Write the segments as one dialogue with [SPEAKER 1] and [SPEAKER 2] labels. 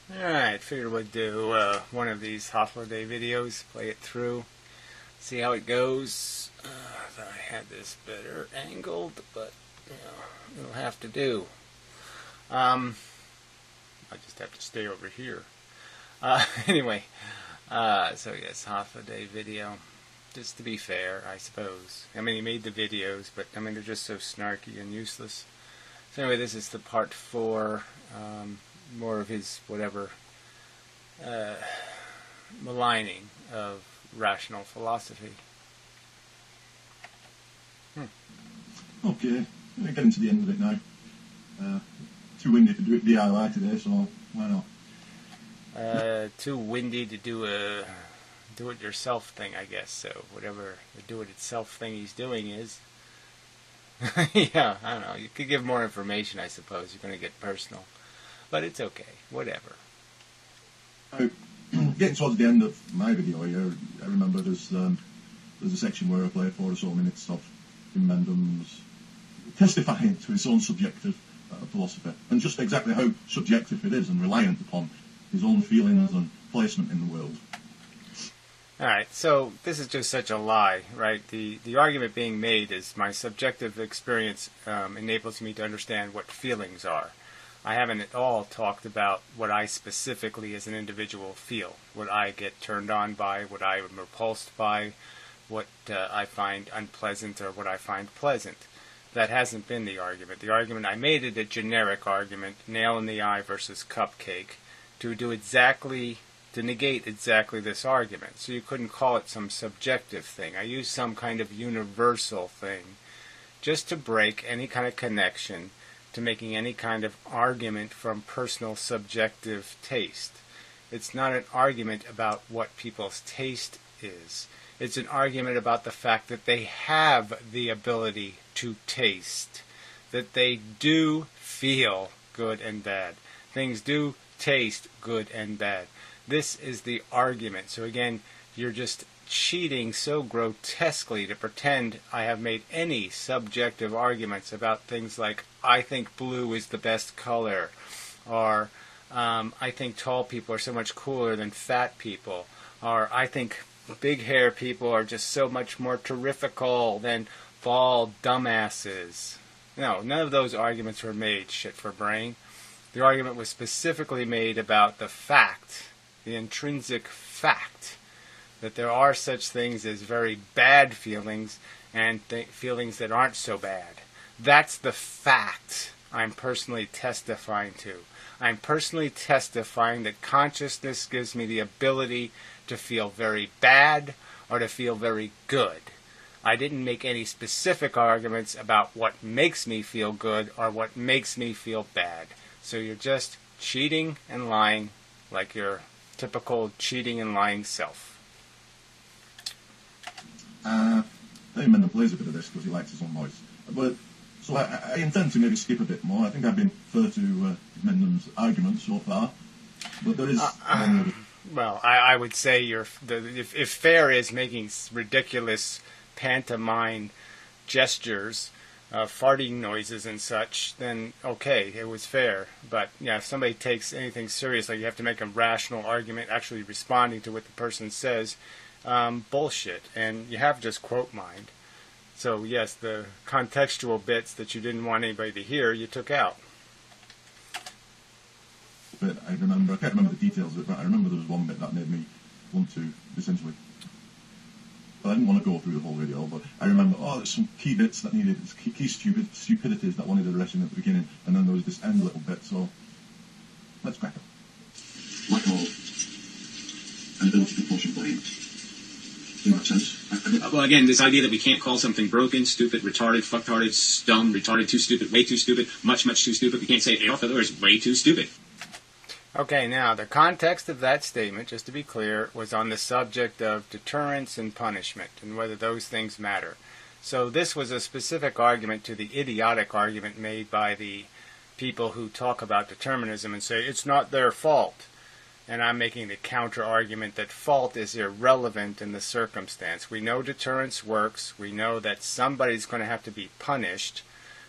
[SPEAKER 1] Alright, figured we'd do one of these Holiday videos, play it through, see how it goes. Thought I had this better angled, but it'll have to do. I just have to stay over here. Anyway, so yes, Holiday video. Just to be fair, I suppose. I mean, he made the videos, but I mean, they're just so snarky and useless. So anyway, this is the part 4. More of his whatever maligning of rational philosophy.
[SPEAKER 2] Okay, we're getting to the end of it now. Too windy to do it DIY today, so why not?
[SPEAKER 1] Too windy to do a do-it-yourself thing, I guess. So whatever the do-it-itself thing he's doing is, yeah, I don't know. You could give more information, I suppose. You're going to get personal. But it's okay, whatever.
[SPEAKER 2] Getting towards the end of my video here, I remember there's a section where I played 4 or so minutes of Jim Mendham's testifying to his own subjective philosophy, and just exactly how subjective it is and reliant upon his own feelings and placement in the world.
[SPEAKER 1] Alright, so this is just such a lie, right? The argument being made is my subjective experience enables me to understand what feelings are. I haven't at all talked about what I specifically as an individual feel, what I get turned on by, what I am repulsed by, what I find unpleasant or what I find pleasant. That hasn't been the argument. The argument, I made it a generic argument, nail in the eye versus cupcake, to negate exactly this argument. So you couldn't call it some subjective thing. I used some kind of universal thing just to break any kind of connection to making any kind of argument from personal subjective taste. It's not an argument about what people's taste is. It's an argument about the fact that they have the ability to taste, that they do feel good and bad. Things do taste good and bad. This is the argument. So again, you're just cheating so grotesquely to pretend I have made any subjective arguments about things like I think blue is the best color, or I think tall people are so much cooler than fat people, or I think big hair people are just so much more terrifical than bald dumbasses. No, none of those arguments were made, shit for brain. The argument was specifically made about the fact, the intrinsic fact, that there are such things as very bad feelings and feelings that aren't so bad. That's the fact I'm personally testifying to. I'm personally testifying that consciousness gives me the ability to feel very bad or to feel very good. I didn't make any specific arguments about what makes me feel good or what makes me feel bad. So you're just cheating and lying like your typical cheating and lying self.
[SPEAKER 2] Dave Mendham plays a bit of this because he likes his own voice. But so I intend to maybe skip a bit more. I think I've been fair to Mendham's argument so far, but there is.
[SPEAKER 1] Well, I would say if fair is making ridiculous pantomime gestures, farting noises and such, then okay, it was fair. But yeah, if somebody takes anything serious, like you have to make a rational argument, actually responding to what the person says. Bullshit, and you have just quote mined. So yes, the contextual bits that you didn't want anybody to hear, you took out.
[SPEAKER 2] But I can't remember the details of it, but I remember there was one bit that made me want to, essentially. But I didn't want to go through the whole video, but I remember, there's some key bits that needed, key stupidities that wanted addressing at the beginning, and then there was this end little bit, so let's crack it.
[SPEAKER 3] Like all, an ability to portion blame. In that sense.
[SPEAKER 4] Well, again, this idea that we can't call something broken, stupid, retarded, fucktarded, dumb, retarded, too stupid, way too stupid, much, much too stupid. We can't say Adolf Hitler is way too stupid.
[SPEAKER 1] Okay, now, the context of that statement, just to be clear, was on the subject of deterrence and punishment, and whether those things matter. So this was a specific argument to the idiotic argument made by the people who talk about determinism and say, it's not their fault. And I'm making the counter-argument that fault is irrelevant in the circumstance. We know deterrence works. We know that somebody's going to have to be punished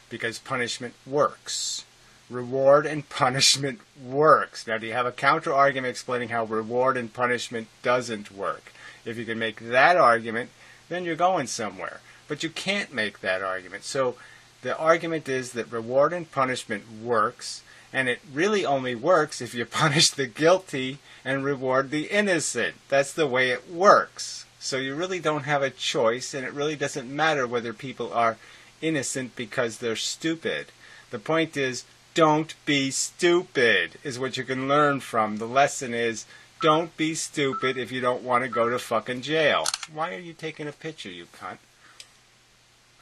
[SPEAKER 1] because punishment works. reward and punishment works. Now, do you have a counter argument explaining how reward and punishment doesn't work? If you can make that argument, then you're going somewhere. But you can't make that argument. So the argument is that reward and punishment works, and it really only works if you punish the guilty and reward the innocent. That's the way it works. So you really don't have a choice, and it really doesn't matter whether people are innocent because they're stupid. The point is, don't be stupid, is what you can learn from. The lesson is, don't be stupid if you don't want to go to fucking jail. Why are you taking a picture, you cunt?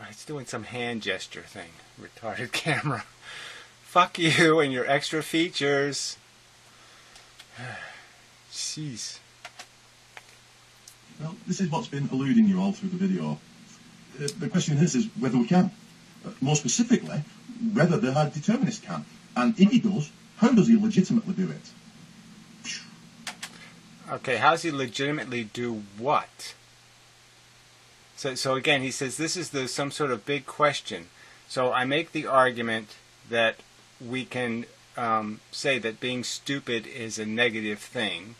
[SPEAKER 1] It's doing some hand gesture thing. Retarded camera. Fuck you and your extra features. Jeez.
[SPEAKER 2] Well, this is what's been eluding you all through the video. The question is whether we can. More specifically, whether the hard determinist can. And if he does, how does he legitimately do it?
[SPEAKER 1] Okay, how does he legitimately do what? So again, he says this is some sort of big question. So I make the argument that we can say that being stupid is a negative thing.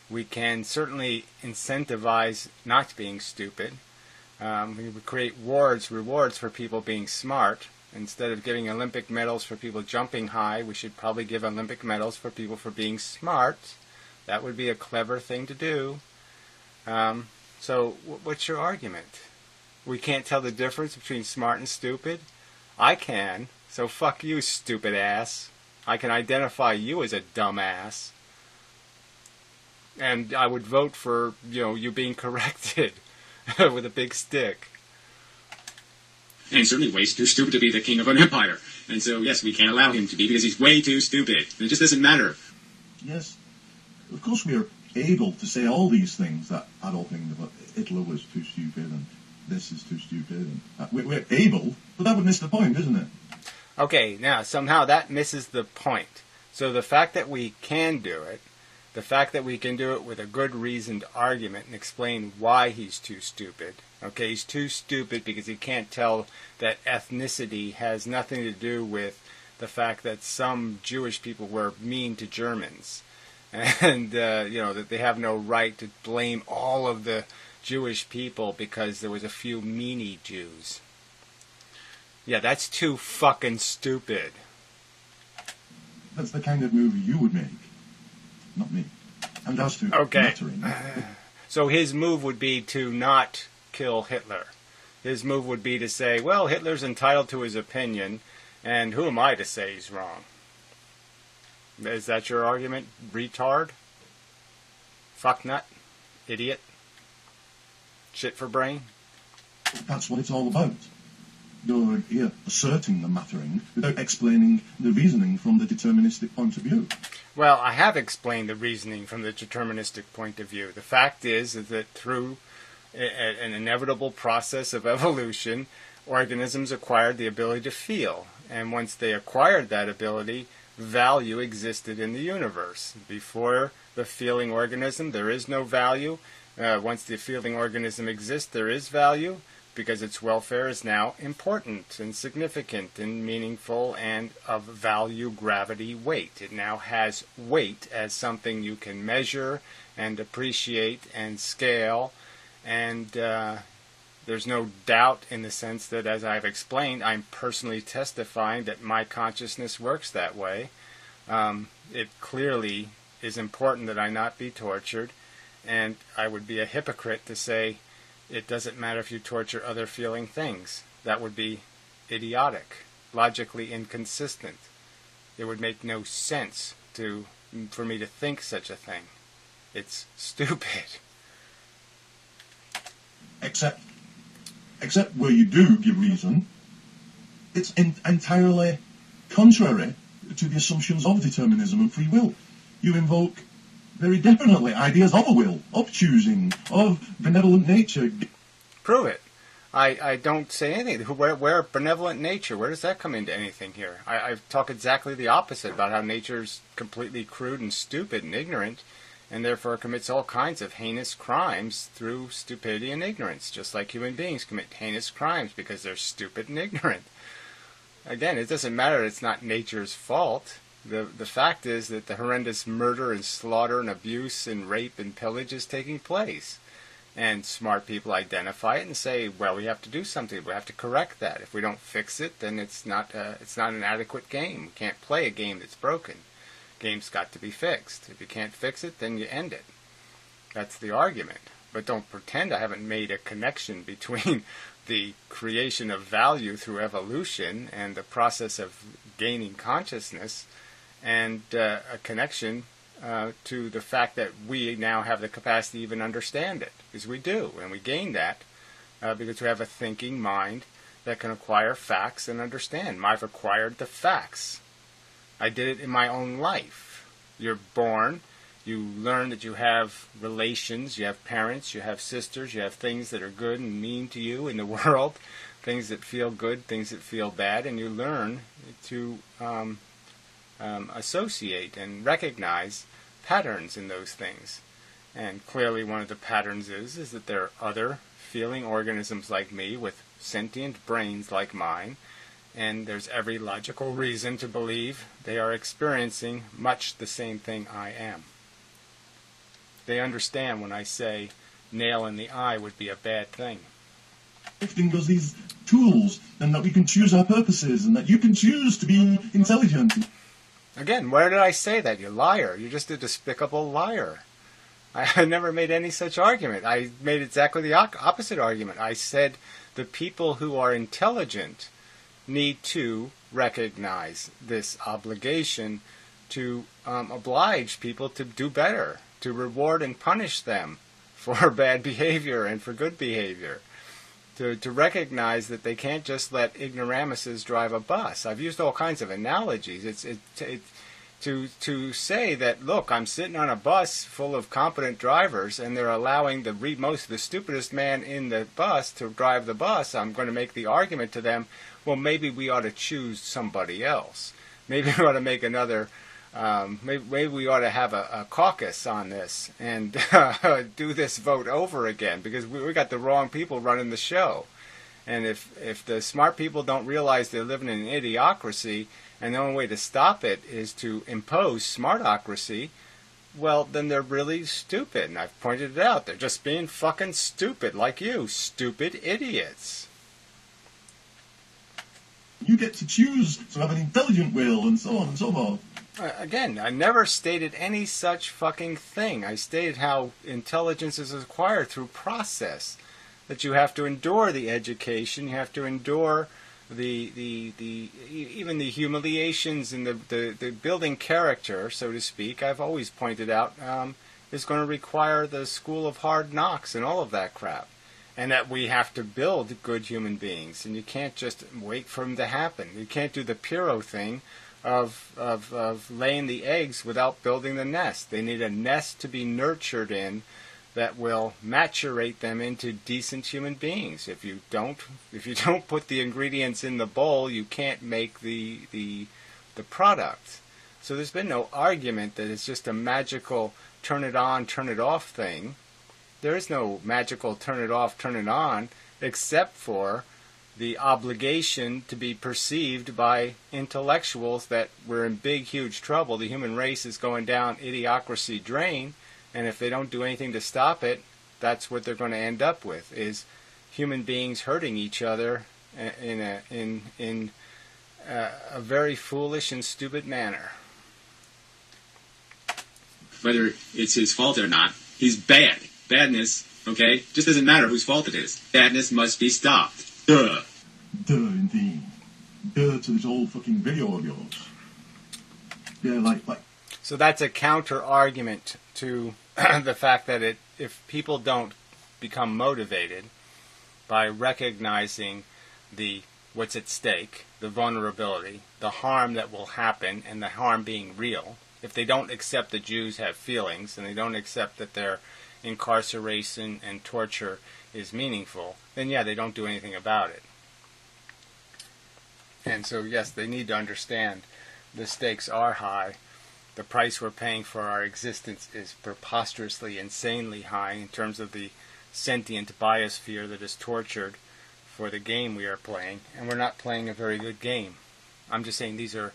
[SPEAKER 1] We can certainly incentivize not being stupid. We would create rewards for people being smart. Instead of giving Olympic medals for people jumping high, we should probably give Olympic medals for people for being smart. That would be a clever thing to do. So what's your argument? We can't tell the difference between smart and stupid? I can. So fuck you, stupid ass. I can identify you as a dumbass. And I would vote for, you being corrected with a big stick.
[SPEAKER 4] And certainly way too stupid to be the king of an empire. And so, yes, we can't allow him to be because he's way too stupid. It just doesn't matter.
[SPEAKER 2] Yes. Of course we are able to say all these things that adult things about Hitler was too stupid and this is too stupid. And we're able, but that would miss the point, isn't it?
[SPEAKER 1] Okay, now somehow that misses the point. So the fact that we can do it, the fact that we can do it with a good reasoned argument and explain why he's too stupid. Okay, he's too stupid because he can't tell that ethnicity has nothing to do with the fact that some Jewish people were mean to Germans. And, that they have no right to blame all of the Jewish people because there was a few meanie Jews. Yeah, that's too fucking stupid.
[SPEAKER 2] That's the kind of movie you would make. Not me. And as to mattering.
[SPEAKER 1] So his move would be to not kill Hitler. His move would be to say, well, Hitler's entitled to his opinion, and who am I to say he's wrong? Is that your argument, retard? Fucknut? Idiot? Shit for brain?
[SPEAKER 2] That's what it's all about. You're here asserting the mattering without explaining the reasoning from the deterministic point of view.
[SPEAKER 1] Well, I have explained the reasoning from the deterministic point of view. The fact is that through an inevitable process of evolution, organisms acquired the ability to feel. And once they acquired that ability, value existed in the universe. Before the feeling organism, there is no value. Once the feeling organism exists, there is value, because its welfare is now important and significant and meaningful and of value, gravity, weight. It now has weight as something you can measure and appreciate and scale, and there's no doubt in the sense that, as I've explained, I'm personally testifying that my consciousness works that way. It clearly is important that I not be tortured, and I would be a hypocrite to say it doesn't matter if you torture other feeling things. That would be idiotic, logically inconsistent. It would make no sense for me to think such a thing. It's stupid.
[SPEAKER 2] Except where you do give reason, it's entirely contrary to the assumptions of determinism and free will. You invoke very definitely ideas of a will, of choosing, of benevolent nature.
[SPEAKER 1] Prove it. I don't say anything. Where benevolent nature, where does that come into anything here? I talk exactly the opposite about how nature's completely crude and stupid and ignorant, and therefore commits all kinds of heinous crimes through stupidity and ignorance, just like human beings commit heinous crimes because they're stupid and ignorant. again, it doesn't matter. It's not nature's fault. The fact is that the horrendous murder and slaughter and abuse and rape and pillage is taking place. And smart people identify it and say, well, we have to do something. We have to correct that. If we don't fix it, then it's not an adequate game. We can't play a game that's broken. Game's got to be fixed. If you can't fix it, then you end it. That's the argument. But don't pretend I haven't made a connection between the creation of value through evolution and the process of gaining consciousness, and a connection to the fact that we now have the capacity to even understand it, because we do, and we gain that because we have a thinking mind that can acquire facts and understand. I've acquired the facts. I did it in my own life. You're born, you learn that you have relations, you have parents, you have sisters, you have things that are good and mean to you in the world, things that feel good, things that feel bad, and you learn to associate and recognize patterns in those things. And clearly one of the patterns is that there are other feeling organisms like me with sentient brains like mine, and there's every logical reason to believe they are experiencing much the same thing I am. They understand when I say nail in the eye would be a bad thing.
[SPEAKER 2] Gifting us these tools, and that we can choose our purposes, and that you can choose to be intelligent.
[SPEAKER 1] Again, where did I say that? You liar. You're just a despicable liar. I never made any such argument. I made exactly the opposite argument. I said the people who are intelligent need to recognize this obligation to oblige people to do better, to reward and punish them for bad behavior and for good behavior, to recognize that they can't just let ignoramuses drive a bus. I've used all kinds of analogies. To say that, look, I'm sitting on a bus full of competent drivers and they're allowing the stupidest man in the bus to drive the bus, I'm going to make the argument to them, well, maybe we ought to choose somebody else. Maybe we ought to make another, maybe we ought to have a caucus on this and do this vote over again, because we got the wrong people running the show. And if the smart people don't realize they're living in an idiocracy, and the only way to stop it is to impose smartocracy, well, then they're really stupid. And I've pointed it out. They're just being fucking stupid, like you. Stupid idiots.
[SPEAKER 2] You get to choose to have an intelligent will, and so on and so forth.
[SPEAKER 1] Again, I never stated any such fucking thing. I stated how intelligence is acquired through process. That you have to endure the education, you have to endure even the humiliations and the building character, so to speak. I've always pointed out is going to require the school of hard knocks and all of that crap, and that we have to build good human beings, and you can't just wait for them to happen. You can't do the Pyrrho thing of laying the eggs without building the nest. They need a nest to be nurtured in that will maturate them into decent human beings. If you don't put the ingredients in the bowl, you can't make the product. So there's been no argument that it's just a magical turn it on, turn it off thing. There is no magical turn it off, turn it on, except for the obligation to be perceived by intellectuals that we're in big, huge trouble. The human race is going down idiocracy drain. And if they don't do anything to stop it, that's what they're going to end up with, is human beings hurting each other in a very foolish and stupid manner.
[SPEAKER 4] Whether it's his fault or not, he's bad. Badness, okay, just doesn't matter whose fault it is. Badness must be stopped. Duh.
[SPEAKER 2] Duh, indeed. Duh to this whole fucking video of yours. Yeah, like.
[SPEAKER 1] So that's a counter-argument to the fact that if people don't become motivated by recognizing what's at stake, the vulnerability, the harm that will happen, and the harm being real, if they don't accept that Jews have feelings, and they don't accept that their incarceration and torture is meaningful, then yeah, they don't do anything about it. And so yes, they need to understand the stakes are high. The price we're paying for our existence is preposterously, insanely high in terms of the sentient biosphere that is tortured for the game we are playing, and we're not playing a very good game. I'm just saying these are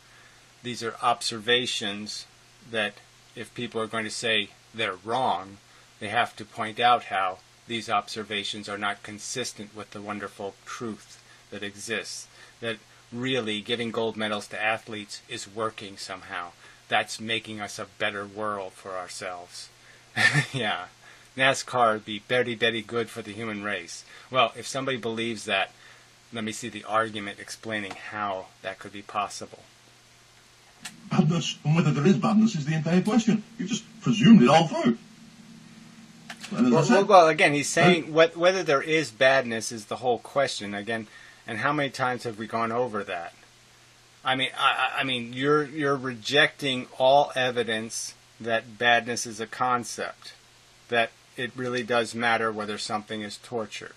[SPEAKER 1] observations that if people are going to say they're wrong, they have to point out how these observations are not consistent with the wonderful truth that exists, that really giving gold medals to athletes is working somehow. That's making us a better world for ourselves. Yeah. NASCAR would be very, very good for the human race. Well, if somebody believes that, let me see the argument explaining how that could be possible.
[SPEAKER 2] Badness, and whether there is badness, is the entire question. You've just presumed it all through. And as I said,
[SPEAKER 1] Well, again, he's saying whether there is badness is the whole question. Again, and how many times have we gone over that? I mean, you're rejecting all evidence that badness is a concept, that it really does matter whether something is tortured.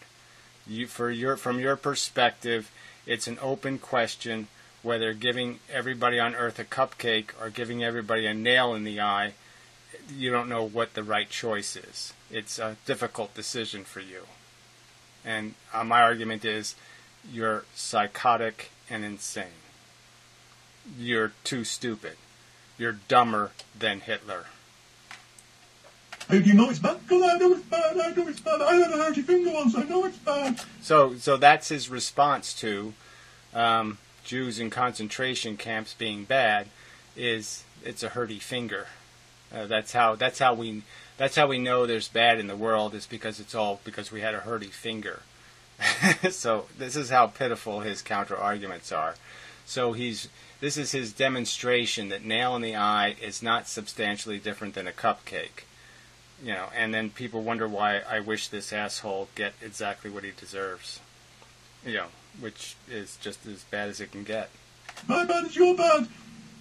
[SPEAKER 1] From your perspective, it's an open question whether giving everybody on Earth a cupcake or giving everybody a nail in the eye. You don't know what the right choice is. It's a difficult decision for you. And my argument is you're psychotic and insane. You're too stupid. You're dumber than Hitler.
[SPEAKER 2] how do you know it's bad? Because I know it's bad, I know it's bad. I had a hurty finger once, I know it's bad.
[SPEAKER 1] So that's his response to Jews in concentration camps being bad. It's a hurty finger. That's how we know there's bad in the world, is because we had a hurty finger. So this is how pitiful his counter arguments are. So this is his demonstration that nail in the eye is not substantially different than a cupcake. And then people wonder why I wish this asshole get exactly what he deserves. Which is just as bad as it can get.
[SPEAKER 2] My bad is your bad.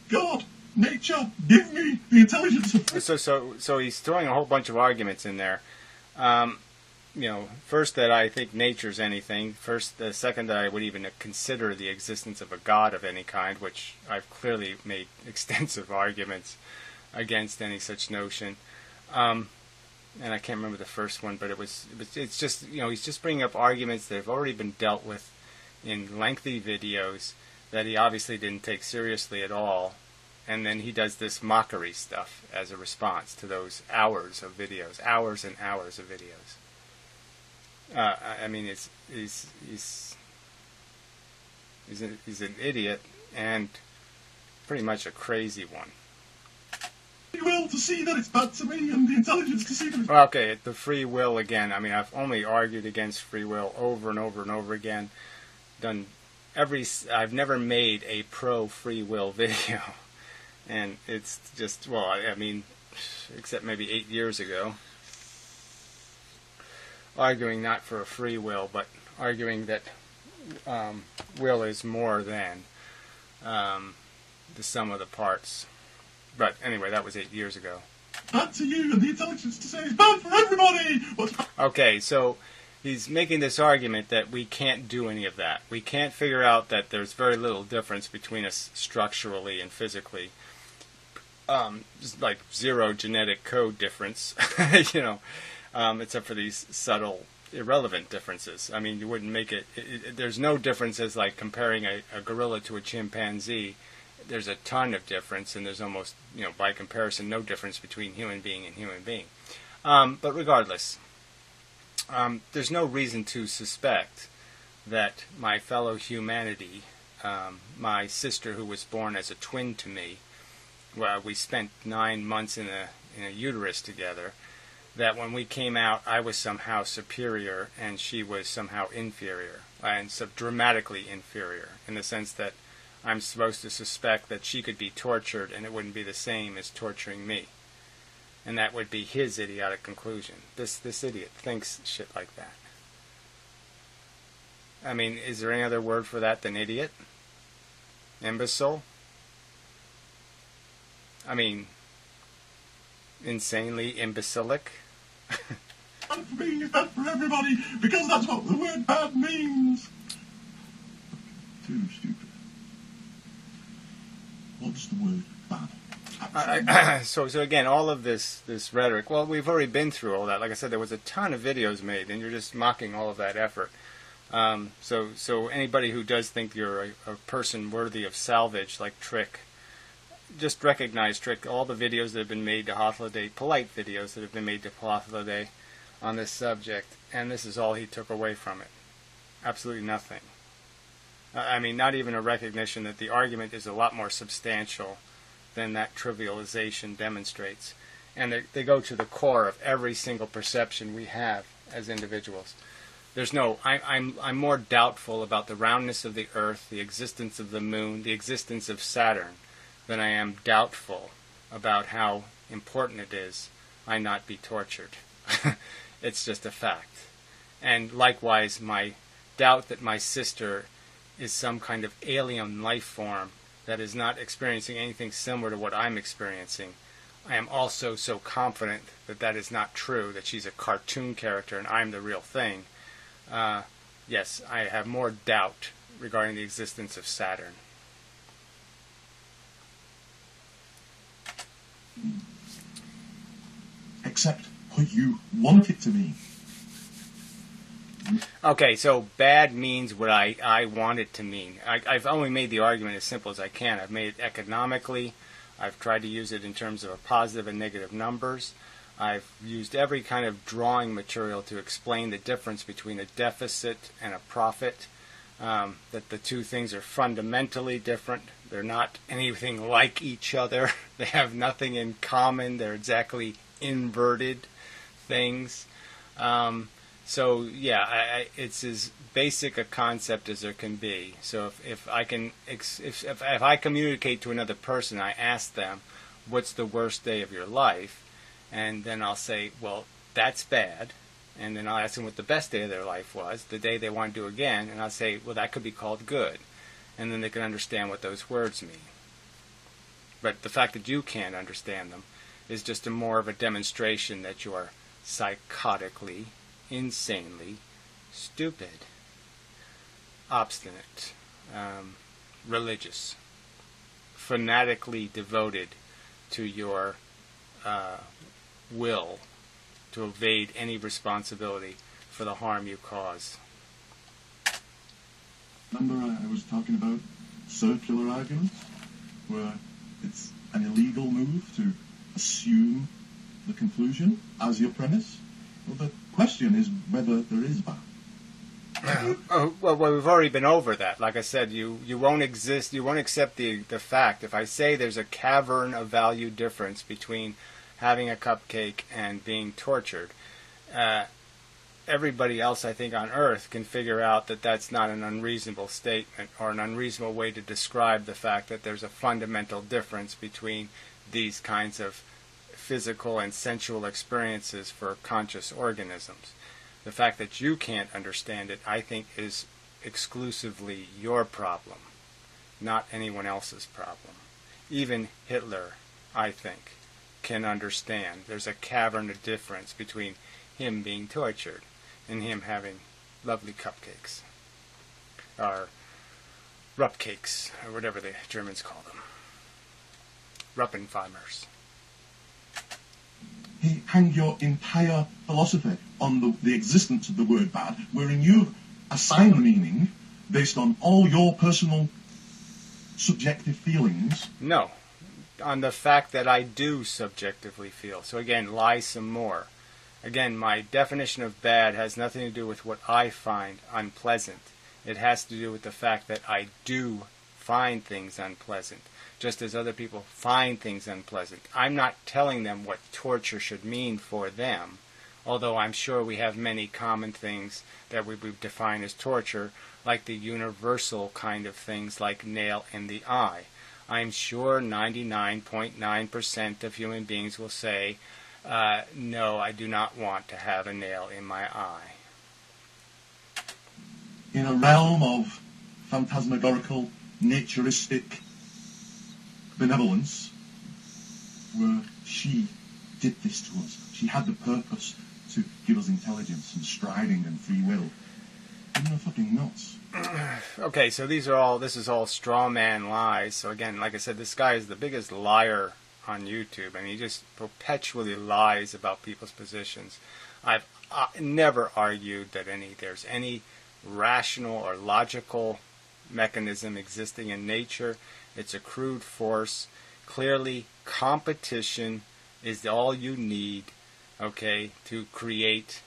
[SPEAKER 2] God, nature, give me the intelligence of...
[SPEAKER 1] So he's throwing a whole bunch of arguments in there. First that I think nature's anything. Second that I would even consider the existence of a God of any kind, which I've clearly made extensive arguments against any such notion. And I can't remember the first one, but it's just, he's just bringing up arguments that have already been dealt with in lengthy videos that he obviously didn't take seriously at all. And then he does this mockery stuff as a response to those hours of videos, hours and hours of videos. He's an idiot and pretty much a crazy one.
[SPEAKER 2] Will to see that it's bad to me, and the intelligence to see that it's...
[SPEAKER 1] Okay, the free will again. I've only argued against free will over and over and over again. I've never made a pro free will video, and it's just, except maybe 8 years ago, arguing not for a free will, but arguing that will is more than the sum of the parts. But anyway, that was 8 years ago.
[SPEAKER 2] Bad to you, and the intelligence to say it's bad for everybody!
[SPEAKER 1] Okay, so he's making this argument that we can't do any of that. We can't figure out that there's very little difference between us structurally and physically. Just like zero genetic code difference, except for these subtle, irrelevant differences. You wouldn't make it there's no differences like comparing a gorilla to a chimpanzee. There's a ton of difference, and there's almost, by comparison, no difference between human being and human being. But regardless, there's no reason to suspect that my fellow humanity, my sister who was born as a twin to me, we spent 9 months in a uterus together, that when we came out, I was somehow superior and she was somehow inferior, and so dramatically inferior, in the sense that I'm supposed to suspect that she could be tortured and it wouldn't be the same as torturing me. And that would be his idiotic conclusion. This idiot thinks shit like that. Is there any other word for that than idiot? Imbecile? Insanely imbecilic?
[SPEAKER 2] Bad for me is bad for everybody, because that's what the word bad means. Too stupid. What's the word bad?
[SPEAKER 1] So again, all of this rhetoric, well, we've already been through all that. Like I said, there was a ton of videos made, and you're just mocking all of that effort. So anybody who does think you're a person worthy of salvage, like Trick, just recognize, Trick, all the videos that have been made to Hothloday, polite videos that have been made to Hothloday on this subject, and this is all he took away from it. Absolutely nothing. I mean, not even a recognition that the argument is a lot more substantial than that trivialization demonstrates. And they go to the core of every single perception we have as individuals. There's no, I'm more doubtful about the roundness of the Earth, the existence of the Moon, the existence of Saturn, than I am doubtful about how important it is I not be tortured. It's just a fact. And likewise, my doubt that my sister is some kind of alien life form that is not experiencing anything similar to what I'm experiencing. I am also so confident that that is not true, that she's a cartoon character and I'm the real thing. Yes, I have more doubt regarding the existence of Saturn.
[SPEAKER 2] Accept what you want it to mean.
[SPEAKER 1] Okay, so bad means what I want it to mean. I've only made the argument as simple as I can. I've made it economically. I've tried to use it in terms of a positive and negative numbers. I've used every kind of drawing material to explain the difference between a deficit and a profit, that the two things are fundamentally different. They're not anything like each other. They have nothing in common. They're exactly inverted things. So yeah, it's as basic a concept as there can be. So if I communicate to another person, I ask them, "What's the worst day of your life?" And then I'll say, "Well, that's bad." And then I'll ask them what the best day of their life was, the day they want to do again, and I'll say, "Well, that could be called good." And then they can understand what those words mean. But the fact that you can't understand them is just more of a demonstration that you are psychotically, insanely stupid, obstinate, religious, fanatically devoted to your will to evade any responsibility for the harm you cause.
[SPEAKER 2] Remember I was talking about circular arguments, where it's an illegal move to assume the conclusion as your premise? Well, the question is whether there is bad.
[SPEAKER 1] Well, we've already been over that. Like I said, you won't exist. You won't accept the fact. If I say there's a cavern of value difference between having a cupcake and being tortured, everybody else, I think, on Earth can figure out that that's not an unreasonable statement or an unreasonable way to describe the fact that there's a fundamental difference between these kinds of physical and sensual experiences for conscious organisms. The fact that you can't understand it, I think, is exclusively your problem, not anyone else's problem. Even Hitler, I think, can understand there's a cavern of difference between him being tortured and him having lovely cupcakes, or Rupcakes, or whatever the Germans call them. Ruppenfeimers.
[SPEAKER 2] He hang your entire philosophy on the existence of the word bad, wherein you assign the meaning based on all your personal subjective feelings.
[SPEAKER 1] No, on the fact that I do subjectively feel. So again, lie some more. Again, my definition of bad has nothing to do with what I find unpleasant. It has to do with the fact that I do find things unpleasant, just as other people find things unpleasant. I'm not telling them what torture should mean for them, although I'm sure we have many common things that we would define as torture, like the universal kind of things like nail in the eye. I'm sure 99.9% of human beings will say, no, I do not want to have a nail in my eye.
[SPEAKER 2] In a realm of phantasmagorical, naturistic benevolence, where she did this to us. She had the purpose to give us intelligence and striding and free will. You're fucking nuts.
[SPEAKER 1] Okay, so this is all straw man lies. So again, like I said, this guy is the biggest liar on YouTube, and he just perpetually lies about people's positions. I've never argued that there's any rational or logical mechanism existing in nature. It's a crude force. Clearly, competition is all you need, okay, to create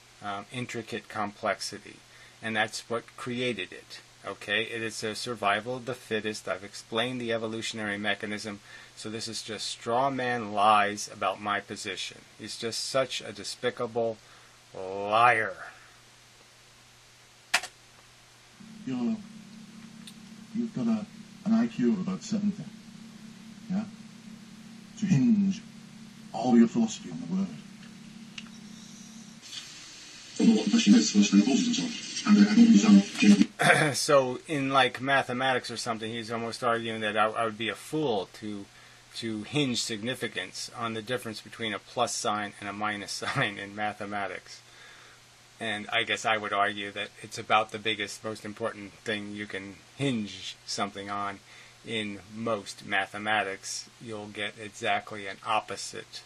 [SPEAKER 1] intricate complexity. And that's what created it. Okay, it is a survival of the fittest. I've explained the evolutionary mechanism, so this is just straw man lies about my position. He's just such a despicable liar.
[SPEAKER 2] You've got an IQ of about 70, yeah? To hinge all your philosophy on the word.
[SPEAKER 3] I don't know what the question is, philosophy opposes himself. And I don't understand.
[SPEAKER 1] So in like mathematics or something, he's almost arguing that I would be a fool to hinge significance on the difference between a plus sign and a minus sign in mathematics. And I guess I would argue that it's about the biggest, most important thing you can hinge something on. In most mathematics, you'll get exactly an opposite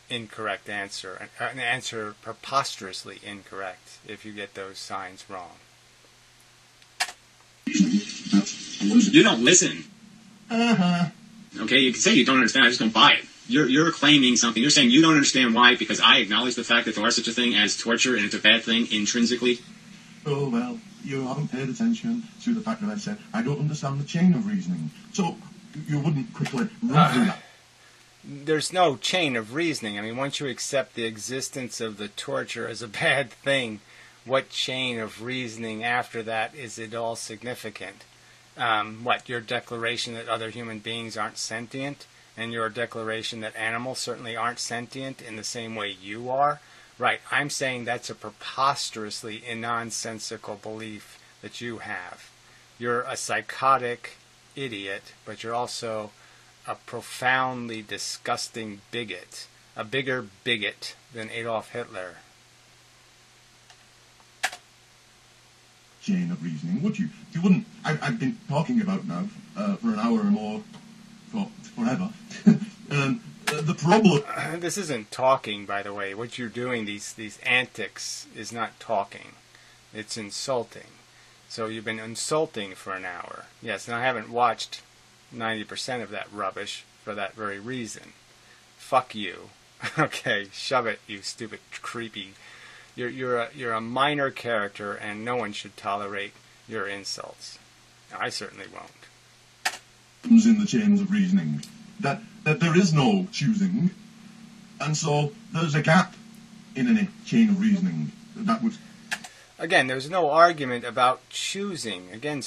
[SPEAKER 1] incorrect answer, an answer preposterously incorrect if you get those signs wrong.
[SPEAKER 4] You don't listen. Okay, you can say you don't understand, I just don't buy it. You're claiming something. You're saying you don't understand why because I acknowledge the fact that there are such a thing as torture and it's a bad thing intrinsically.
[SPEAKER 2] Oh, well, you haven't paid attention to the fact that I said I don't understand the chain of reasoning. So you wouldn't quickly run through that.
[SPEAKER 1] There's no chain of reasoning. I mean, once you accept the existence of the torture as a bad thing, what chain of reasoning after that is at all significant? Your declaration that other human beings aren't sentient, and your declaration that animals certainly aren't sentient in the same way you are? Right, I'm saying that's a preposterously nonsensical belief that you have. You're a psychotic idiot, but you're also a profoundly disgusting bigot, a bigger bigot than Adolf Hitler.
[SPEAKER 2] Chain of reasoning, would you? You wouldn't. I've been talking about now for an hour or more, forever. The problem.
[SPEAKER 1] This isn't talking, by the way. What you're doing, these antics, is not talking. It's insulting. So you've been insulting for an hour. Yes, and I haven't watched 90% of that rubbish for that very reason. Fuck you. Okay, shove it, you stupid, creepy. You're a minor character, and no one should tolerate your insults. I certainly won't.
[SPEAKER 2] In the chains of reasoning, that there is no choosing, and so there's a gap in any chain of reasoning that would.
[SPEAKER 1] Again, there's no argument about choosing. Again,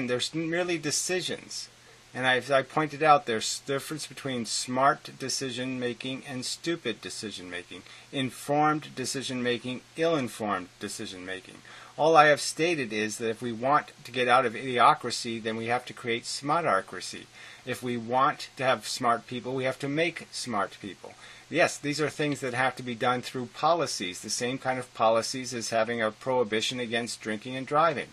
[SPEAKER 1] there's merely decisions. And I pointed out there's difference between smart decision-making and stupid decision-making, informed decision-making, ill-informed decision-making. All I have stated is that if we want to get out of idiocracy, then we have to create smartocracy. If we want to have smart people, we have to make smart people. Yes, these are things that have to be done through policies, the same kind of policies as having a prohibition against drinking and driving.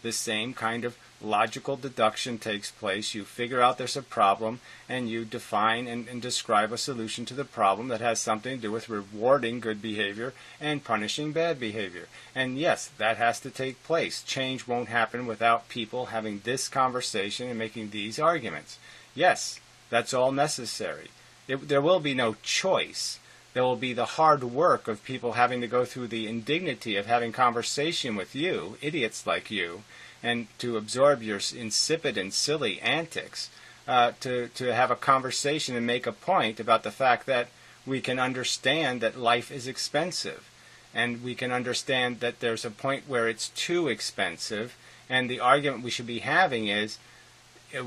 [SPEAKER 1] The same kind of logical deduction takes place. You figure out there's a problem, and you define and describe a solution to the problem that has something to do with rewarding good behavior and punishing bad behavior. And yes, that has to take place. Change won't happen without people having this conversation and making these arguments. Yes, that's all necessary. There will be no choice. There will be the hard work of people having to go through the indignity of having conversation with you, idiots like you, and to absorb your insipid and silly antics, to have a conversation and make a point about the fact that we can understand that life is expensive, and we can understand that there's a point where it's too expensive, and the argument we should be having is,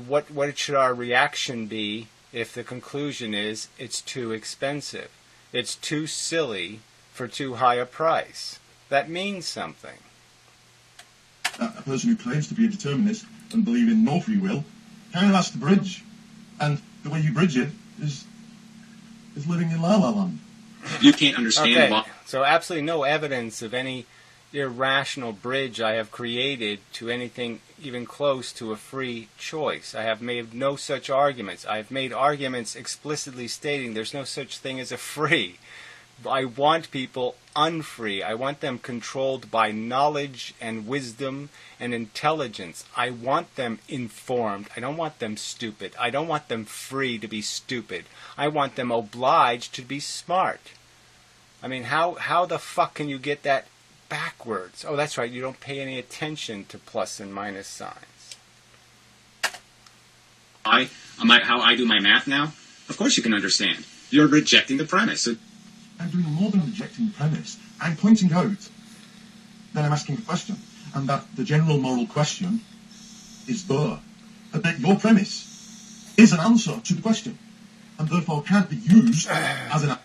[SPEAKER 1] what should our reaction be if the conclusion is it's too expensive? It's too silly for too high a price. That means something.
[SPEAKER 2] A person who claims to be a determinist and believe in no free will kind of has to bridge. And the way you bridge it is living in La La Land.
[SPEAKER 4] You can't understand why.
[SPEAKER 1] So absolutely no evidence of any irrational bridge I have created to anything even close to a free choice. I have made no such arguments. I have made arguments explicitly stating there's no such thing as a free I want people unfree. I want them controlled by knowledge and wisdom and intelligence. I want them informed. I don't want them stupid. I don't want them free to be stupid. I want them obliged to be smart. I mean, how the fuck can you get that backwards? Oh, that's right, you don't pay any attention to plus and minus signs.
[SPEAKER 4] How I do my math now? Of course you can understand. You're rejecting the premise.
[SPEAKER 2] I'm doing more than rejecting the premise. I'm pointing out that I'm asking a question, and that the general moral question is there. But that your premise is an answer to the question, and therefore can't be used as an...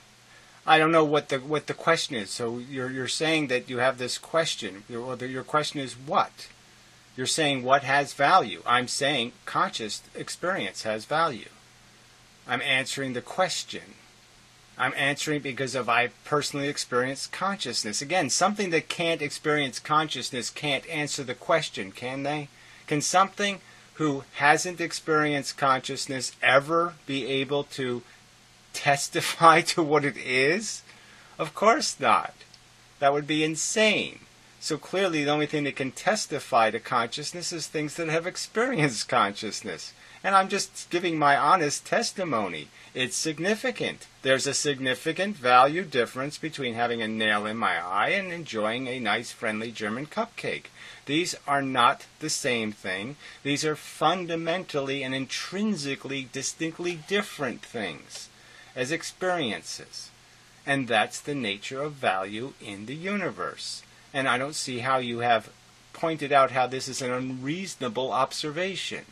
[SPEAKER 1] I don't know what the question is. So you're saying that you have this question. Your question is what? You're saying what has value. I'm saying conscious experience has value. I'm answering the question. I'm answering because I personally experienced consciousness. Again, something that can't experience consciousness can't answer the question, can they? Can something who hasn't experienced consciousness ever be able to testify to what it is? Of course not. That would be insane. So clearly the only thing that can testify to consciousness is things that have experienced consciousness. And I'm just giving my honest testimony. It's significant. There's a significant value difference between having a nail in my eye and enjoying a nice, friendly German cupcake. These are not the same thing. These are fundamentally and intrinsically, distinctly different things as experiences. And that's the nature of value in the universe. And I don't see how you have pointed out how this is an unreasonable observation.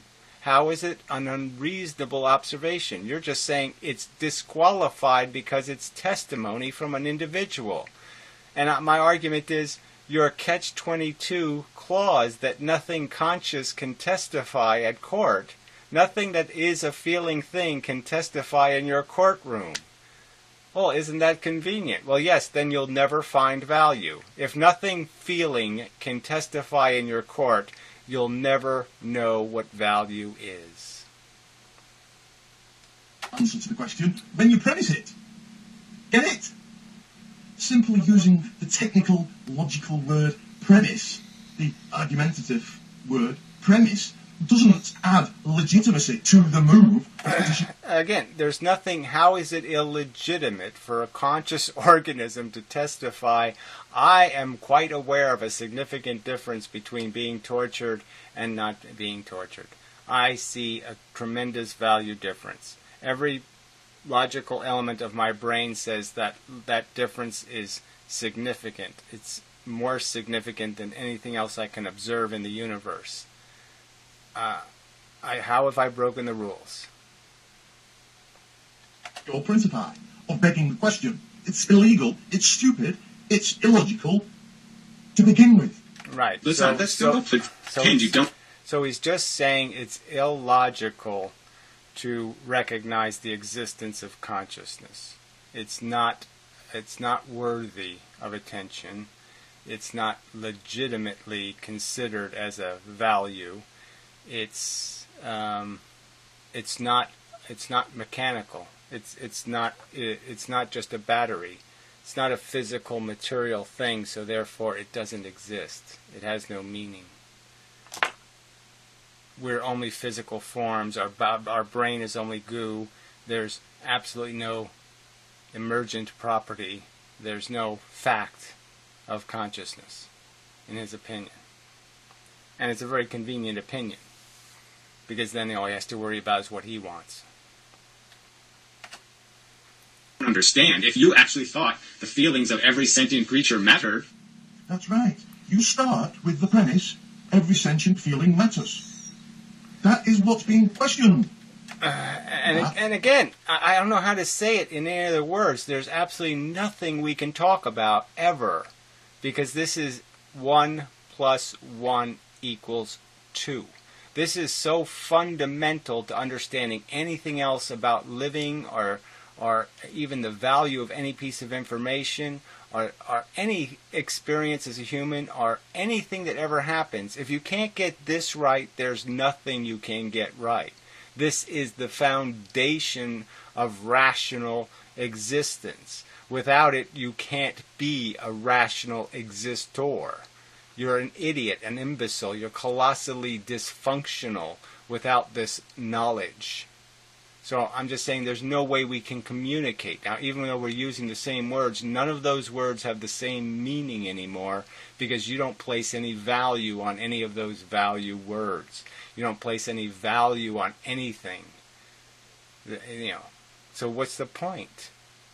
[SPEAKER 1] How is it an unreasonable observation? You're just saying it's disqualified because it's testimony from an individual. And my argument is your catch-22 clause that nothing conscious can testify at court, nothing that is a feeling thing can testify in your courtroom. Well, isn't that convenient? Well, yes, then you'll never find value. If nothing feeling can testify in your court, you'll never know what value is.
[SPEAKER 2] Answer to the question when you premise it. Get it? Simply using the technical, logical word premise, the argumentative word premise, doesn't add legitimacy to the move.
[SPEAKER 1] Again, there's nothing, how is it illegitimate for a conscious organism to testify, I am quite aware of a significant difference between being tortured and not being tortured. I see a tremendous value difference. Every logical element of my brain says that that difference is significant. It's more significant than anything else I can observe in the universe. How have I broken the rules?
[SPEAKER 2] Your principle of begging the question. It's illegal, it's stupid, it's illogical to begin with.
[SPEAKER 1] Right.
[SPEAKER 4] So
[SPEAKER 1] he's just saying it's illogical to recognize the existence of consciousness. It's not worthy of attention. It's not legitimately considered as a value. It's not mechanical. It's not just a battery. It's not a physical material thing, so therefore it doesn't exist. It has no meaning. We're only physical forms. Our brain is only goo. There's absolutely no emergent property. There's no fact of consciousness, in his opinion. And it's a very convenient opinion, because then all he has to worry about is what he wants.
[SPEAKER 4] Understand, if you actually thought the feelings of every sentient creature mattered.
[SPEAKER 2] That's right. You start with the premise, every sentient feeling matters. That is what's being questioned.
[SPEAKER 1] And again, I don't know how to say it in any other words. There's absolutely nothing we can talk about ever, because this is 1 + 1 = 2. This is so fundamental to understanding anything else about living, or even the value of any piece of information, or any experience as a human, or anything that ever happens. If you can't get this right, there's nothing you can get right. This is the foundation of rational existence. Without it, you can't be a rational existor. You're an idiot, an imbecile. You're colossally dysfunctional without this knowledge. So I'm just saying there's no way we can communicate. Now, even though we're using the same words, none of those words have the same meaning anymore because you don't place any value on any of those value words. You don't place any value on anything. You know. So what's the point?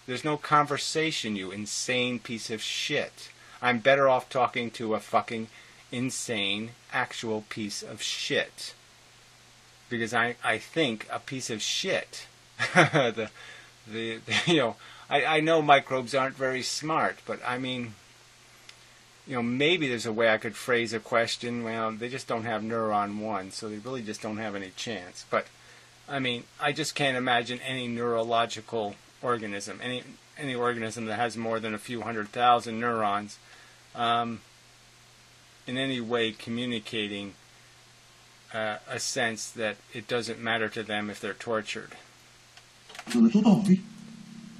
[SPEAKER 1] There's no conversation, you insane piece of shit. I'm better off talking to a fucking insane actual piece of shit. Because I think a piece of shit, you know, I know microbes aren't very smart, but I mean, you know, maybe there's a way I could phrase a question. Well, they just don't have neuron 1, so they really just don't have any chance. But, I mean, I just can't imagine any neurological organism, any organism that has more than a few 100,000 neurons, in any way communicating a sense that it doesn't matter to them if they're tortured.
[SPEAKER 2] The little boy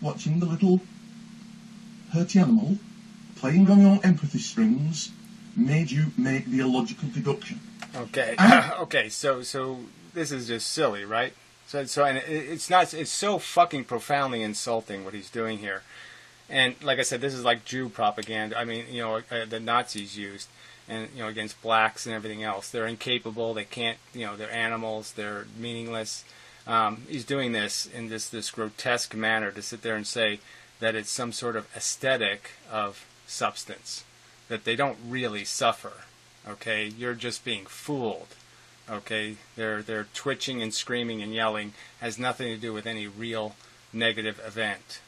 [SPEAKER 2] watching the little hurty animal playing on your empathy strings made you make the illogical deduction.
[SPEAKER 1] Okay. Okay. So this is just silly, right? So and it's so fucking profoundly insulting what he's doing here. And like I said, this is like Jew propaganda. I mean, you know, the Nazis used. And, you know, against blacks and everything else. They're incapable, they can't, you know, they're animals, they're meaningless. He's doing this in this grotesque manner to sit there and say that it's some sort of aesthetic of substance, that they don't really suffer, okay? You're just being fooled, okay? They're twitching and screaming and yelling has nothing to do with any real negative event,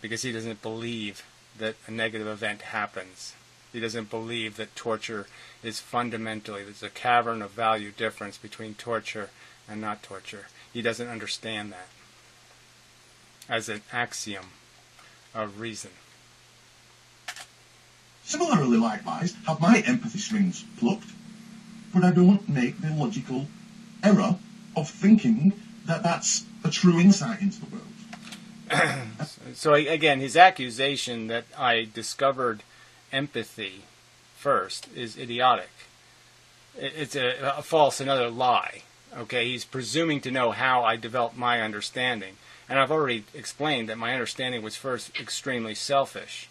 [SPEAKER 1] because he doesn't believe that a negative event happens. He doesn't believe that torture is fundamentally, there's a cavern of value difference between torture and not torture. He doesn't understand that as an axiom of reason.
[SPEAKER 2] Similarly, likewise, have my empathy strings plucked, but I don't make the logical error of thinking that that's a true insight into the world.
[SPEAKER 1] So again, his accusation that I discovered empathy first is idiotic. It's a false, another lie. Okay, he's presuming to know how I developed my understanding. And I've already explained that my understanding was first extremely selfish.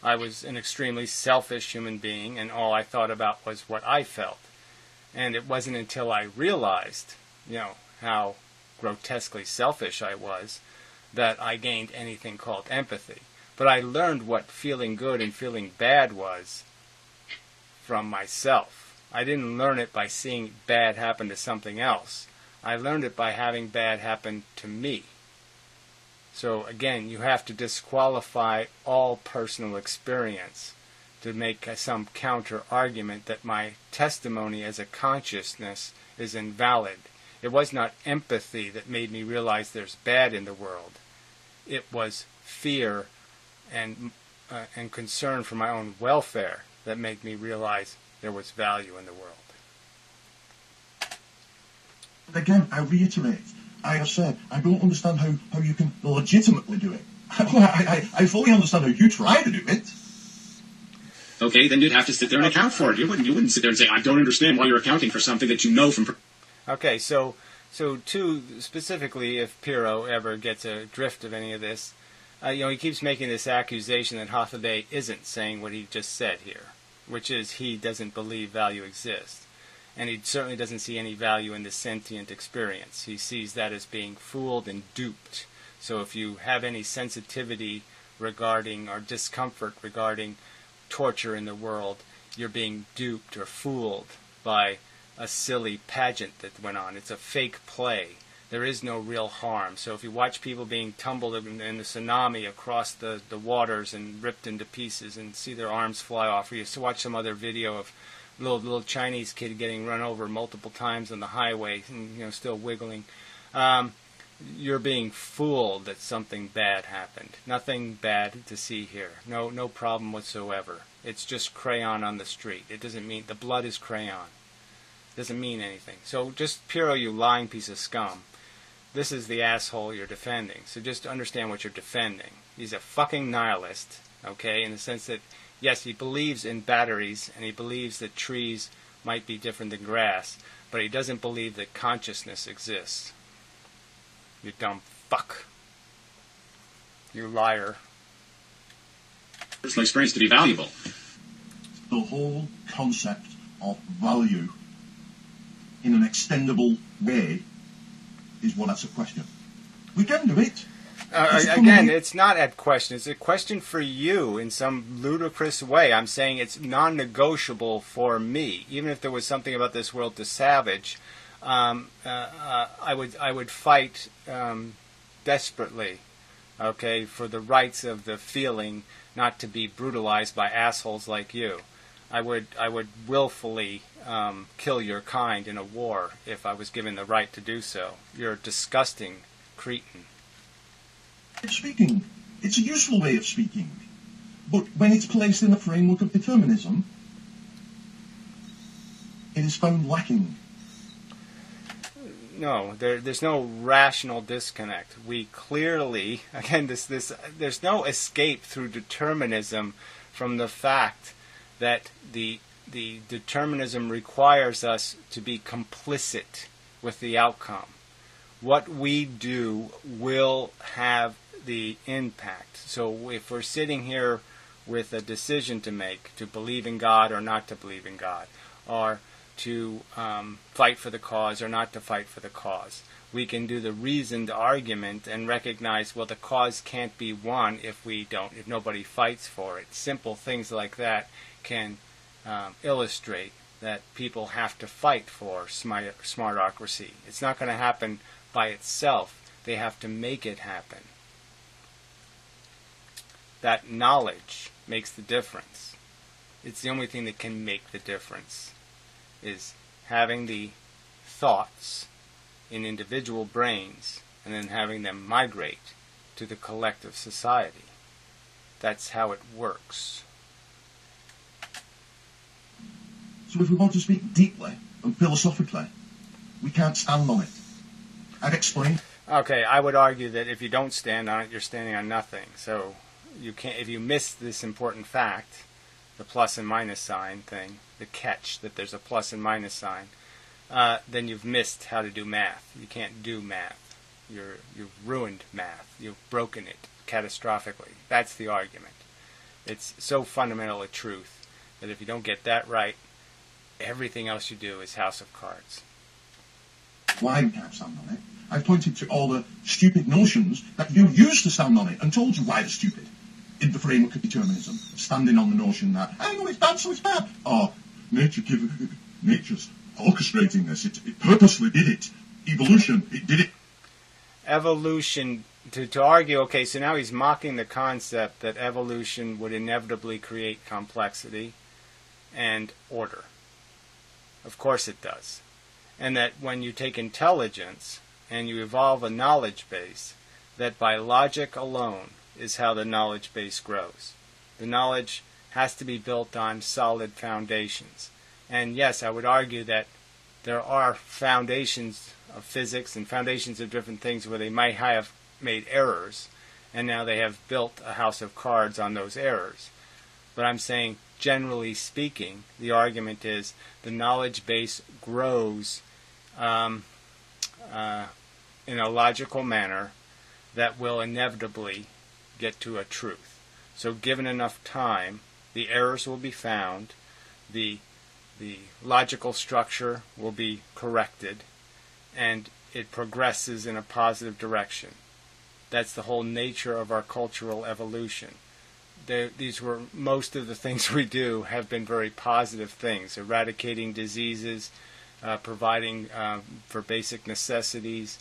[SPEAKER 1] I was an extremely selfish human being, and all I thought about was what I felt. And it wasn't until I realized, you know, how grotesquely selfish I was, that I gained anything called empathy. But I learned what feeling good and feeling bad was from myself. I didn't learn it by seeing bad happen to something else. I learned it by having bad happen to me. So again, you have to disqualify all personal experience to make some counter-argument that my testimony as a consciousness is invalid. It was not empathy that made me realize there's bad in the world. It was fear and concern for my own welfare that made me realize there was value in the world.
[SPEAKER 2] Again, I reiterate, I have said, I don't understand how you can legitimately do it. I fully understand how you try to do it.
[SPEAKER 4] Okay, then you'd have to sit there and account for it. You wouldn't sit there and say, I don't understand why you're accounting for something that you know from...
[SPEAKER 1] Okay, so too, specifically, if Piro ever gets a drift of any of this, you know, he keeps making this accusation that Hathaway isn't saying what he just said here, which is he doesn't believe value exists. And he certainly doesn't see any value in the sentient experience. He sees that as being fooled and duped. So if you have any sensitivity regarding or discomfort regarding torture in the world, you're being duped or fooled by a silly pageant that went on. It's a fake play. There is no real harm. So if you watch people being tumbled in the tsunami across the waters and ripped into pieces and see their arms fly off, or you watch some other video of little Chinese kid getting run over multiple times on the highway and, you know, still wiggling, you're being fooled that something bad happened. Nothing bad to see here. No problem whatsoever. It's just crayon on the street. It doesn't mean the blood is crayon. It doesn't mean anything. So just Piro, you lying piece of scum. This is the asshole you're defending. So just understand what you're defending. He's a fucking nihilist, okay, in the sense that, yes, he believes in batteries, and he believes that trees might be different than grass, but he doesn't believe that consciousness exists. You dumb fuck. You liar.
[SPEAKER 4] Personal experience to be valuable.
[SPEAKER 2] The whole concept of value in an extendable way is what that's a question. We can do it.
[SPEAKER 1] Again, it's not a question. It's a question for you in some ludicrous way. I'm saying it's non-negotiable for me. Even if there was something about this world to savage, I would fight desperately, okay, for the rights of the feeling not to be brutalized by assholes like you. I would willfully kill your kind in a war if I was given the right to do so. You're a disgusting cretin.
[SPEAKER 2] Speaking. It's a useful way of speaking. But when it's placed in the framework of determinism, it is found lacking.
[SPEAKER 1] No, there's no rational disconnect. We clearly, again, there's no escape through determinism from the fact that the determinism requires us to be complicit with the outcome. What we do will have the impact. So if we're sitting here with a decision to make, to believe in God or not to believe in God, or to fight for the cause or not to fight for the cause, we can do the reasoned argument and recognize, well, the cause can't be won if nobody fights for it. Simple things like that can illustrate that people have to fight for smartocracy. It's not going to happen by itself. They have to make it happen. That knowledge makes the difference. It's the only thing that can make the difference, is having the thoughts in individual brains and then having them migrate to the collective society. That's how it works.
[SPEAKER 2] So if we want to speak deeply and philosophically, we can't stand on it. I've explained.
[SPEAKER 1] Okay, I would argue that if you don't stand on it, you're standing on nothing. So you can't. If you miss this important fact, the plus and minus sign thing, the catch that there's a plus and minus sign, then you've missed how to do math. You can't do math. You've ruined math. You've broken it catastrophically. That's the argument. It's so fundamental a truth that if you don't get that right, everything else you do is House of Cards.
[SPEAKER 2] Why we can't stand on it? I've pointed to all the stupid notions that you use to stand on it and told you why they're stupid. In the framework of determinism, standing on the notion that, I know it's bad, so it's bad. Or, nature's orchestrating this. It purposely did it. Evolution, it did it.
[SPEAKER 1] Evolution, to argue, okay, so now he's mocking the concept that evolution would inevitably create complexity and order. Of course it does. And that when you take intelligence and you evolve a knowledge base, that by logic alone is how the knowledge base grows. The knowledge has to be built on solid foundations. And yes, I would argue that there are foundations of physics and foundations of different things where they might have made errors, and now they have built a house of cards on those errors. But I'm saying, generally speaking, the argument is the knowledge base grows in a logical manner that will inevitably get to a truth. So given enough time, the errors will be found, the logical structure will be corrected, and it progresses in a positive direction. That's the whole nature of our cultural evolution. Most of the things we do have been very positive things, eradicating diseases, providing for basic necessities,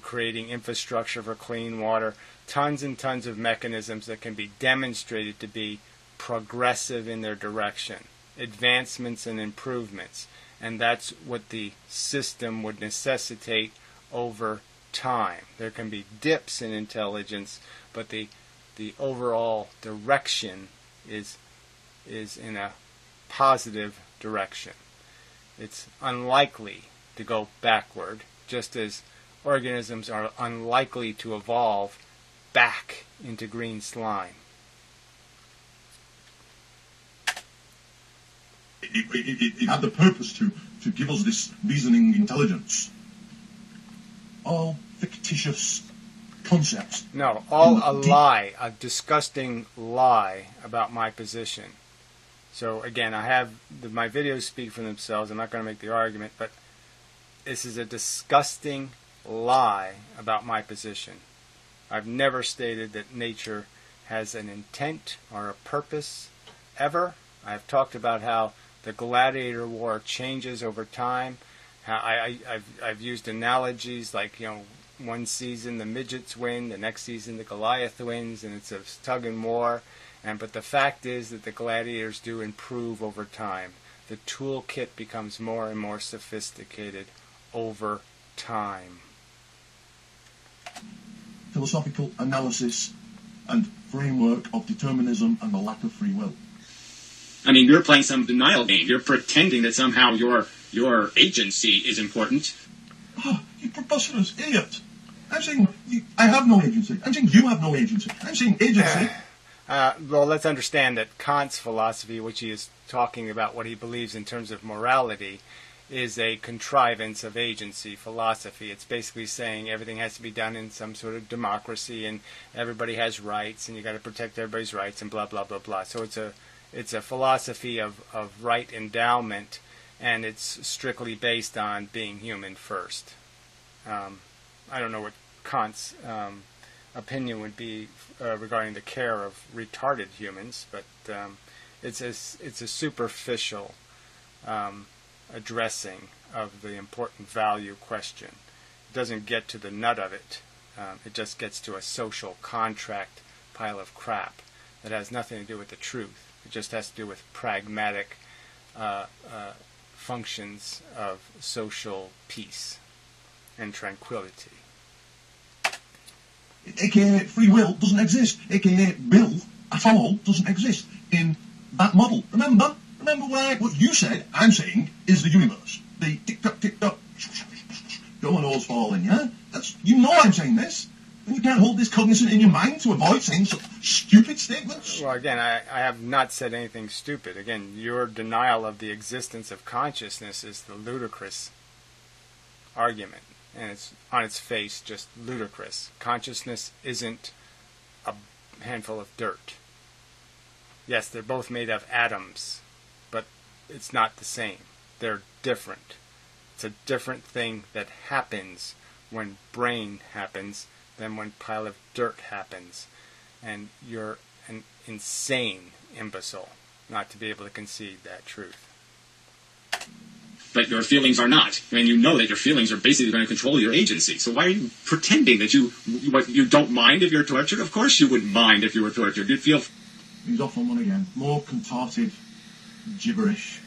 [SPEAKER 1] creating infrastructure for clean water, tons and tons of mechanisms that can be demonstrated to be progressive in their direction, advancements and improvements. And that's what the system would necessitate over time. There can be dips in intelligence, but the overall direction is in a positive direction. It's unlikely to go backward, just as organisms are unlikely to evolve back into green slime.
[SPEAKER 2] It had the purpose to give us this reasoning intelligence. All fictitious concepts.
[SPEAKER 1] No, all a lie, a disgusting lie about my position. So again, I have my videos speak for themselves. I'm not going to make the argument, but this is a disgusting lie about my position. I've never stated that nature has an intent or a purpose ever. I've talked about how the gladiator war changes over time. How I've used analogies like, one season the midgets win, the next season the Goliath wins, and it's a tug and war. But the fact is that the gladiators do improve over time. The toolkit becomes more and more sophisticated over time.
[SPEAKER 2] Philosophical analysis and framework of determinism and the lack of free will.
[SPEAKER 4] I mean, you're playing some denial game. You're pretending that somehow your agency is important.
[SPEAKER 2] Oh, you preposterous idiot. I'm saying I have no agency. I'm saying you have no agency. I'm saying agency.
[SPEAKER 1] Well, let's understand that Kant's philosophy, which he is talking about what he believes in terms of morality, is a contrivance of agency philosophy. It's basically saying everything has to be done in some sort of democracy, and everybody has rights, and you got to protect everybody's rights, and blah blah blah blah. So it's a philosophy of right endowment, and it's strictly based on being human first. I don't know what Kant's opinion would be regarding the care of retarded humans, but it's a superficial addressing of the important value question. It doesn't get to the nut of it. It just gets to a social contract pile of crap that has nothing to do with the truth. It just has to do with pragmatic functions of social peace and tranquility.
[SPEAKER 2] AKA free will doesn't exist. AKA will at all doesn't exist in that model. Remember what you said, I'm saying, is the universe. The tick-tock, dominoes falling, yeah? I'm saying this. And you can't hold this cognizant in your mind to avoid saying such stupid statements.
[SPEAKER 1] Well, again, I have not said anything stupid. Again, your denial of the existence of consciousness is the ludicrous argument. And it's on its face just ludicrous. Consciousness isn't a handful of dirt. Yes, they're both made of atoms, but it's not the same. They're different. It's a different thing that happens when brain happens than when pile of dirt happens. And you're an insane imbecile not to be able to concede that truth.
[SPEAKER 4] But your feelings are not. And you know that your feelings are basically going to control your agency. So why are you pretending that you don't mind if you're tortured? Of course you wouldn't mind if you were tortured. You'd feel...
[SPEAKER 2] He's off on one again. More contorted gibberish.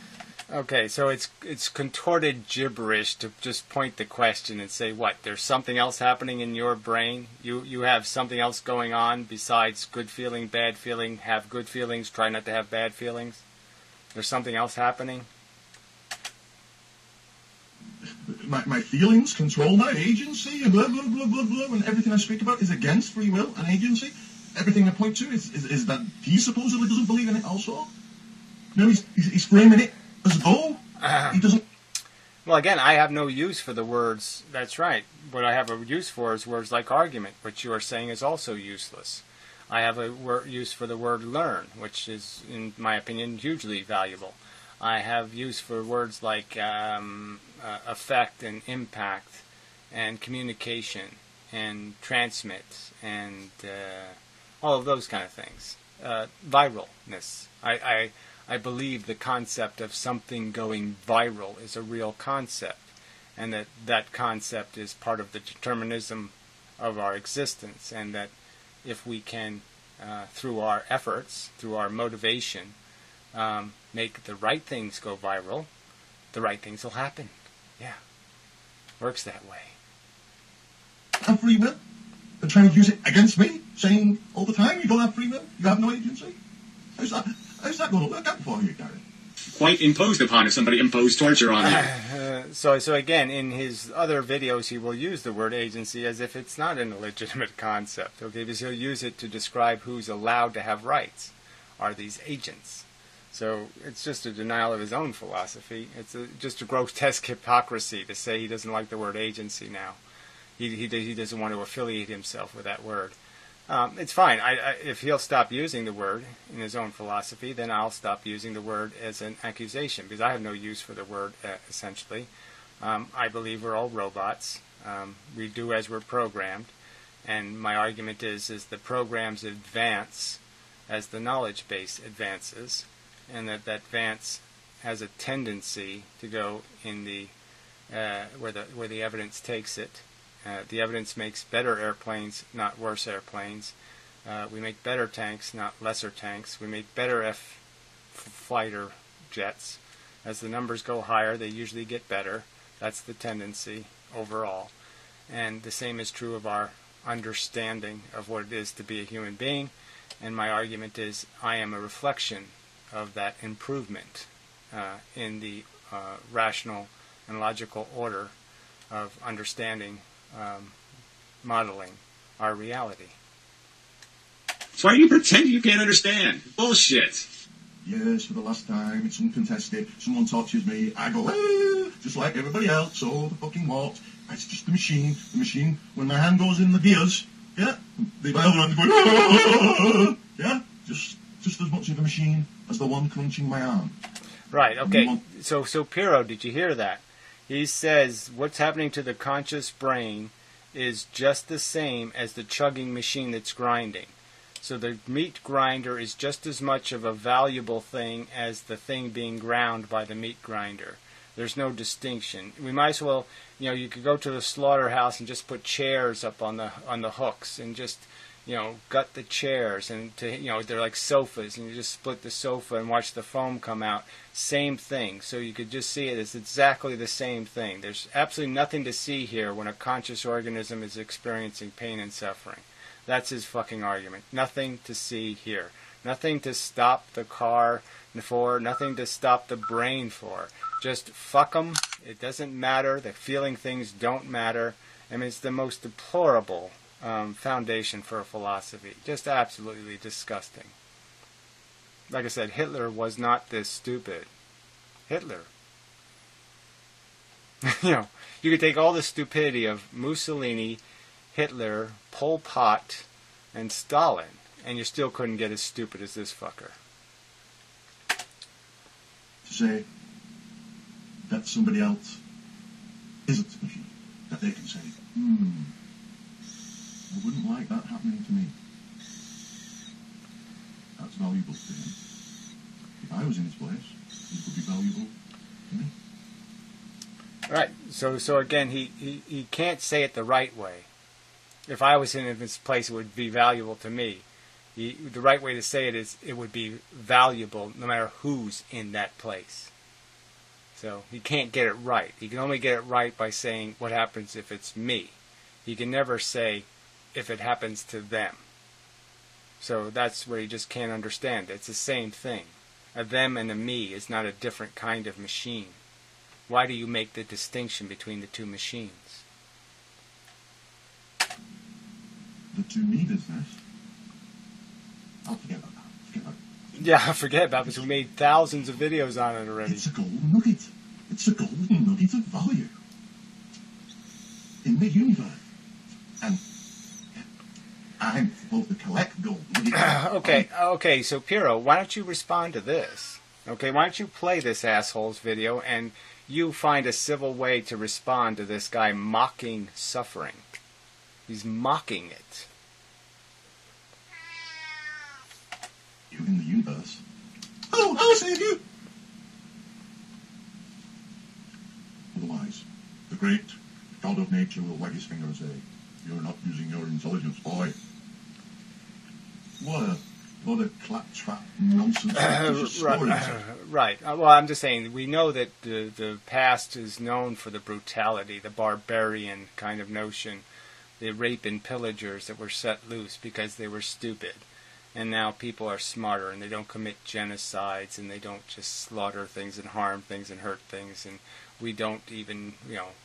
[SPEAKER 1] Okay, so it's contorted gibberish to just point the question and say, what, there's something else happening in your brain? You have something else going on besides good feeling, bad feeling, have good feelings, try not to have bad feelings? There's something else happening?
[SPEAKER 2] My feelings control my agency, and blah, blah, blah, blah, blah, and everything I speak about is against free will and agency. Everything I point to is that he supposedly doesn't believe in it also. No, he's framing it as though he doesn't...
[SPEAKER 1] Well, again, I have no use for the words, that's right. What I have a use for is words like argument, which you are saying is also useless. I have a use for the word learn, which is, in my opinion, hugely valuable. I have use for words like effect and impact and communication and transmit and all of those kind of things. Viralness. I believe the concept of something going viral is a real concept, and that concept is part of the determinism of our existence, and that if we can, through our efforts, through our motivation, make the right things go viral, the right things will happen. Yeah. Works that way.
[SPEAKER 2] Have free will? And trying to use it against me? Saying all the time you don't have free will? You have no agency? How's that going to work out for you, Gary?
[SPEAKER 4] quite imposed upon if somebody imposed torture on you.
[SPEAKER 1] So again, in his other videos, he will use the word agency as if it's not an illegitimate concept. Okay, because he'll use it to describe who's allowed to have rights. Are these agents? So it's just a denial of his own philosophy. It's just a grotesque hypocrisy to say he doesn't like the word agency now. He doesn't want to affiliate himself with that word. It's fine. If he'll stop using the word in his own philosophy, then I'll stop using the word as an accusation, because I have no use for the word, essentially. I believe we're all robots. We do as we're programmed. And my argument is the programs advance as the knowledge base advances, and that advance has a tendency to go in the where the evidence takes it. The evidence makes better airplanes, not worse airplanes. We make better tanks, not lesser tanks. We make better fighter jets. As the numbers go higher, they usually get better. That's the tendency overall. And the same is true of our understanding of what it is to be a human being. And my argument is I am a reflection of that improvement in the rational and logical order of understanding, modeling our reality.
[SPEAKER 4] So why do you pretend you can't understand? Bullshit.
[SPEAKER 2] Yes, for the last time, it's uncontested. Someone touches me, I go, ah, just like everybody else. So the fucking what? It's just the machine. The machine, when my hand goes in the gears, yeah, the other hand going, ah, yeah, just as much of a machine as the one crunching my arm.
[SPEAKER 1] Right. Okay. So Piero, did you hear that? He says what's happening to the conscious brain is just the same as the chugging machine that's grinding. So the meat grinder is just as much of a valuable thing as the thing being ground by the meat grinder. There's no distinction. We might as well, you could go to the slaughterhouse and just put chairs up on the hooks and just, gut the chairs, and they're like sofas, and you just split the sofa and watch the foam come out. Same thing. So you could just see it as exactly the same thing. There's absolutely nothing to see here when a conscious organism is experiencing pain and suffering. That's his fucking argument. Nothing to see here. Nothing to stop the car for. Nothing to stop the brain for. Just fuck them. It doesn't matter. The feeling things don't matter. I mean, it's the most deplorable foundation for a philosophy. Just absolutely disgusting. Like I said, Hitler was not this stupid. Hitler. You could take all the stupidity of Mussolini, Hitler, Pol Pot, and Stalin, and you still couldn't get as stupid as this fucker.
[SPEAKER 2] To say that somebody else isn't a machine, that they can say, I wouldn't like that happening to me. That's valuable to him. If I was in his place, it would be valuable to me.
[SPEAKER 1] Right. So again, he can't say it the right way. If I was in his place, it would be valuable to me. The right way to say it is it would be valuable no matter who's in that place. So he can't get it right. He can only get it right by saying what happens if it's me. He can never say if it happens to them. So that's where he just can't understand. It's the same thing. A them and a me is not a different kind of machine. Why do you make the distinction between the two machines?
[SPEAKER 2] The two me business. I'll forget about that.
[SPEAKER 1] Yeah, forget about it, because we made thousands of videos on it already.
[SPEAKER 2] It's a golden nugget. It's a golden nugget of value in the universe. And I'm supposed to collect gold nuggets.
[SPEAKER 1] Okay, so Piero, why don't you respond to this? Okay, why don't you play this asshole's video and you find a civil way to respond to this guy mocking suffering. He's mocking it.
[SPEAKER 2] You in the universe. Oh, I'll save you! Otherwise, the great God of nature will wag his finger and say, you're not using your intelligence, boy. What a claptrap nonsense.
[SPEAKER 1] Right. Well, I'm just saying, we know that the past is known for the brutality, the barbarian kind of notion, the rape and pillagers that were set loose because they were stupid. And now people are smarter, and they don't commit genocides, and they don't just slaughter things and harm things and hurt things. And we don't even,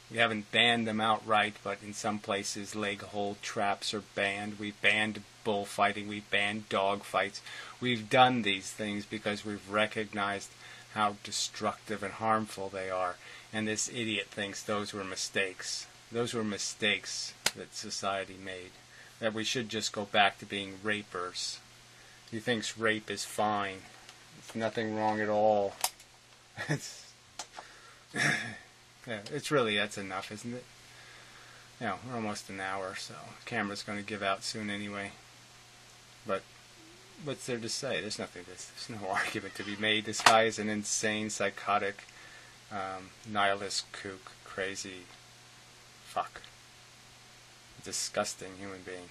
[SPEAKER 1] we haven't banned them outright, but in some places leg hold traps are banned. We've banned bullfighting. We've banned dog fights. We've done these things because we've recognized how destructive and harmful they are. And this idiot thinks those were mistakes. Those were mistakes that society made. That we should just go back to being rapers. He thinks rape is fine. It's nothing wrong at all. It's really, that's enough, isn't it? We're almost an hour, so the camera's going to give out soon anyway. But what's there to say? There's nothing. There's no argument to be made. This guy is an insane, psychotic, nihilist kook, crazy fuck. Disgusting human being.